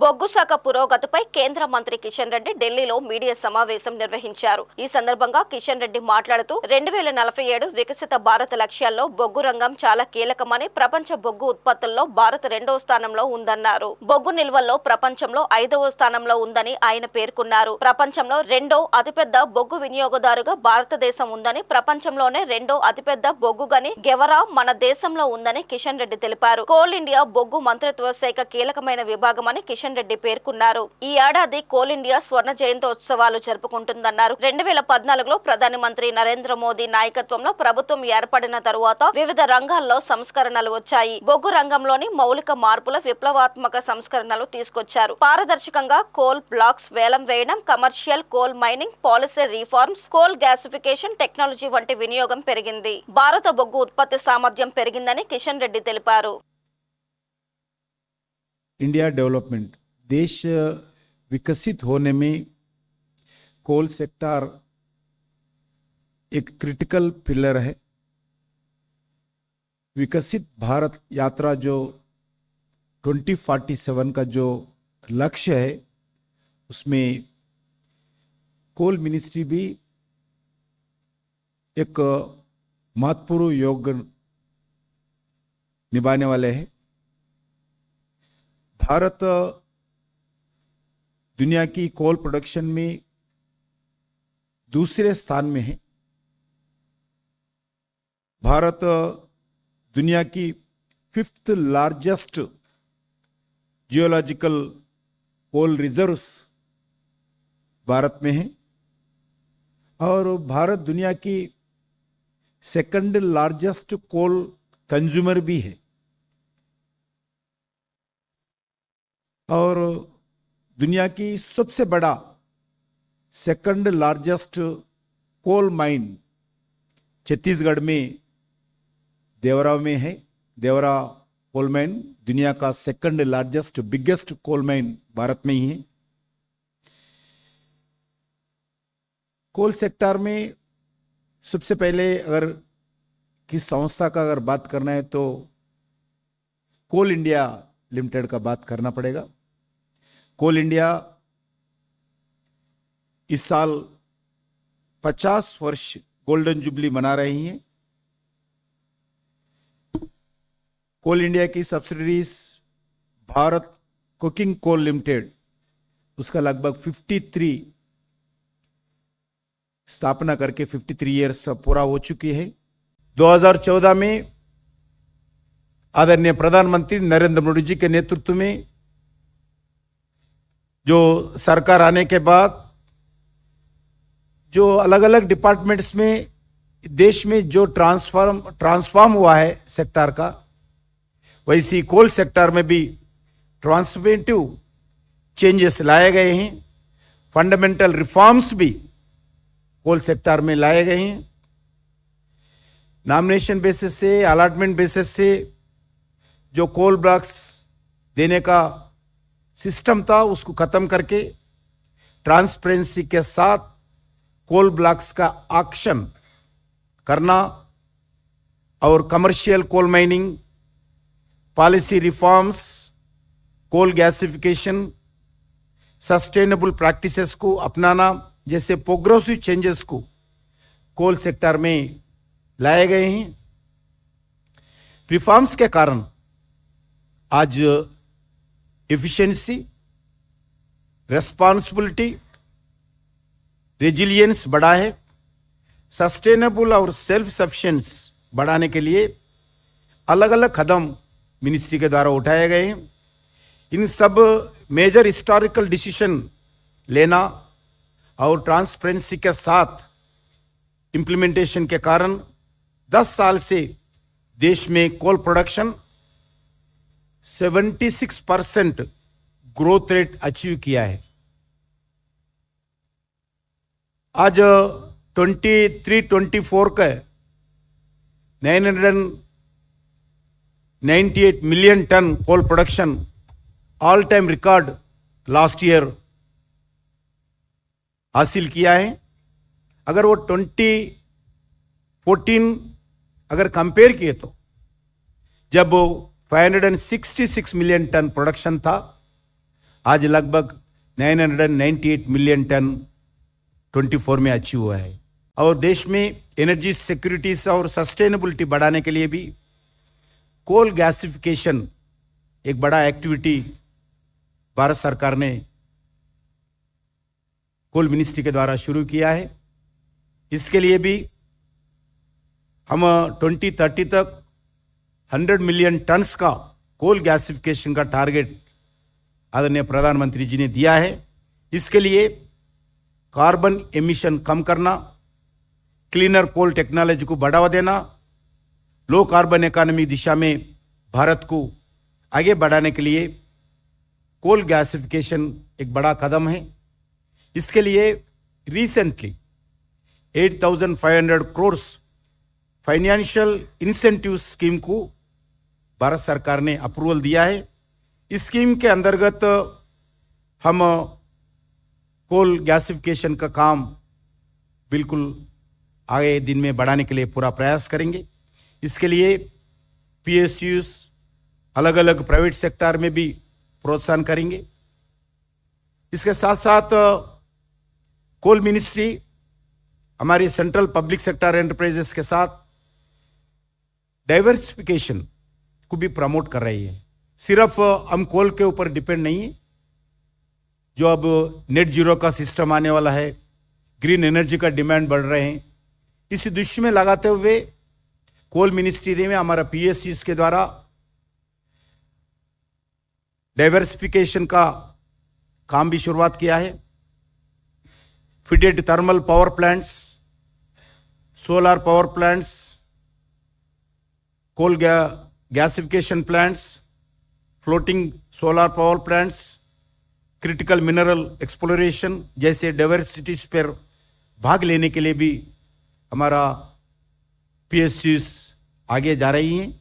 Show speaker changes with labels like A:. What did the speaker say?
A: బొగ్గు శాఖ పురోగతిపై కేంద్ర మంత్రి కిషన్ రెడ్డి ఢిల్లీలో మీడియా సమావేశం నిర్వహించారు. ఈ సందర్భంగా కిషన్ రెడ్డి మాట్లాడుతూ 2047 వికసిత భారత లక్ష్యాల్లో బొగ్గు రంగం చాలా కీలకమని, ప్రపంచ బొగ్గు ఉత్పత్తుల్లో భారత్ 2వ స్థానంలో ఉందన్నారు. బొగ్గు నిల్వల్లో ప్రపంచంలో 5వ స్థానంలో ఉందని ఆయన పేర్కొన్నారు. ప్రపంచంలో 2వ అతిపెద్ద బొగ్గు వినియోగదారుగా భారతదేశం ఉందని, ప్రపంచంలోనే 2వ అతిపెద్ద బొగ్గు గని గెవరా మన దేశంలో ఉందని కిషన్ రెడ్డి తెలిపారు. కోల్ ఇండియా బొగ్గు మంత్రిత్వ శాఖ కీలకమైన విభాగమని కిషన్ రెడ్డి పేర్కొన్నారు. ఈ ఏడాది కోల్ ఇండియా స్వర్ణ జయంతోత్సవాలు జరుపుకుంటుందన్నారు. 2014లో ప్రధాని మంత్రి నరేంద్ర మోదీ నాయకత్వంలో ప్రభుత్వం ఏర్పడిన తరువాత వివిధ రంగాల్లో సంస్కరణలు వచ్చాయి. బొగ్గు రంగంలోని మౌలిక మార్పుల విప్లవాత్మక సంస్కరణలు తీసుకొచ్చారు. పారదర్శకంగా కోల్ బ్లాక్స్ వేలం వేయడం, commercial coal mining policy reforms, coal gasification technology వంటి వినియోగం పెరిగింది. భారత బొగ్గు ఉత్పత్తి సామర్థ్యం పెరిగిందని కిషన్ రెడ్డి తెలిపారు.
B: इंडिया डेवलपमेंट, देश विकसित होने में कोल सेक्टर एक क्रिटिकल पिलर है। विकसित भारत यात्रा जो 2047 का जो लक्ष्य है, उसमें कोल मिनिस्ट्री भी एक महत्वपूर्ण योगदान निभाने वाले हैं। भारत दुनिया की कोल प्रोडक्शन में दूसरे स्थान में है। भारत दुनिया की 5th लार्जेस्ट जियोलॉजिकल कोल रिजर्व्स भारत में है और भारत दुनिया की 2nd लार्जेस्ट कोल कंज्यूमर भी है और दुनिया की सबसे बड़ा 2nd largest coal mine Chhattisgarh में देवरा में है। देवरा कोल माइन दुनिया का 2nd largest biggest coal mine Bharat में ही है। कोल सेक्टर में सबसे पहले अगर किस संस्था का अगर बात करना है तो कोल इंडिया लिमिटेड का बात करना पड़ेगा। कोल इंडिया इस साल 50 वर्ष गोल्डन जुबली मना रही है। कोल इंडिया की subsidiaries Bharat cooking coal limited, उसका लगभग 53 स्थापना करके 53 ईयर्स पूरा हो चुकी है। 2014 में आदरणीय प्रधानमंत्री नरेंद्र मोदी जी के नेतृत्व में जो सरकार आने के बाद जो अलग अलग डिपार्टमेंट्स में देश में जो ट्रांसफॉर्म हुआ है सेक्टर का, वैसी कोल सेक्टर में भी ट्रांसफॉर्मेटिव चेंजेस लाए गए हैं। फंडामेंटल रिफॉर्म्स भी कोल सेक्टर में लाए गए हैं। नॉमिनेशन बेसिस से, अलॉटमेंट बेसिस से जो कोल ब्लॉक्स देने का सिस्टम था उसको खत्म करके ट्रांसपेरेंसी के साथ कोल ब्लॉक्स का ऑक्शन करना और commercial coal mining policy reforms, coal gasification, sustainable practices को अपनाना जैसे प्रोग्रेसिव चेंजेस को कोल सेक्टर में लाए गए हैं। रिफॉर्म्स के कारण आज एफिशिएंसी, रेस्पॉन्सिबिलिटी, रेजिलियंस बढ़ा है। सस्टेनेबल और सेल्फ सफिशिएंस बढ़ाने के लिए अलग अलग कदम मिनिस्ट्री के द्वारा उठाए गए हैं। इन सब मेजर हिस्टोरिकल डिसीजन लेना और ट्रांसपेरेंसी के साथ इंप्लीमेंटेशन के कारण 10 साल से देश में coal production 76% growth rate achieve किया है। आज 23-24 का 998 million tonne coal production all time record last year हासिल किया है। अगर वो 2014 अगर कंपेयर किए तो जब 566 मिलियन टन प्रोडक्शन था, आज लगभग 998 मिलियन टन 24 में अचीव हुआ है। और देश में एनर्जी सिक्योरिटी और सस्टेनेबिलिटी बढ़ाने के लिए भी कोल गैसिफिकेशन एक बड़ा एक्टिविटी भारत सरकार ने कोल मिनिस्ट्री के द्वारा शुरू किया है। इसके लिए भी हम 2030 तक 100 मिलियन टन्स का कोल गैसिफिकेशन का टारगेट आदरणीय प्रधानमंत्री जी ने दिया है। इसके लिए कार्बन एमिशन कम करना, क्लीनर कोल टेक्नोलॉजी को बढ़ावा देना, लो कार्बन इकोनॉमी दिशा में भारत को आगे बढ़ाने के लिए कोल गैसिफिकेशन एक बड़ा कदम है। इसके लिए recently 8,500 crore financial incentive scheme को भारत सरकार ने अप्रूवल दिया है। इस स्कीम के अंतर्गत हम कोल गैसिफिकेशन का काम बिल्कुल आगे दिन में बढ़ाने के लिए पूरा प्रयास करेंगे। इसके लिए पीएसयूज अलग अलग प्राइवेट सेक्टर में भी प्रोत्साहन करेंगे। इसके साथ साथ कोल मिनिस्ट्री हमारी सेंट्रल पब्लिक सेक्टर एंटरप्राइजेस के साथ डाइवर्सिफिकेशन को भी प्रमोट कर रही है। सिर्फ हम कोल के ऊपर डिपेंड नहीं है। जो अब नेट जीरो का सिस्टम आने वाला है, ग्रीन एनर्जी का डिमांड बढ़ रहे हैं, इसी दृष्टि में लगाते हुए कोल मिनिस्ट्री में हमारा पीएससीज के द्वारा डाइवर्सिफिकेशन का काम भी शुरुआत किया है। Pithead thermal power plants, solar power plants, coal gasification plants, floating solar power plants, critical mineral exploration जैसे डाइवर्सिटीज पर भाग लेने के लिए भी हमारा पीएससीज आगे जा रही हैं।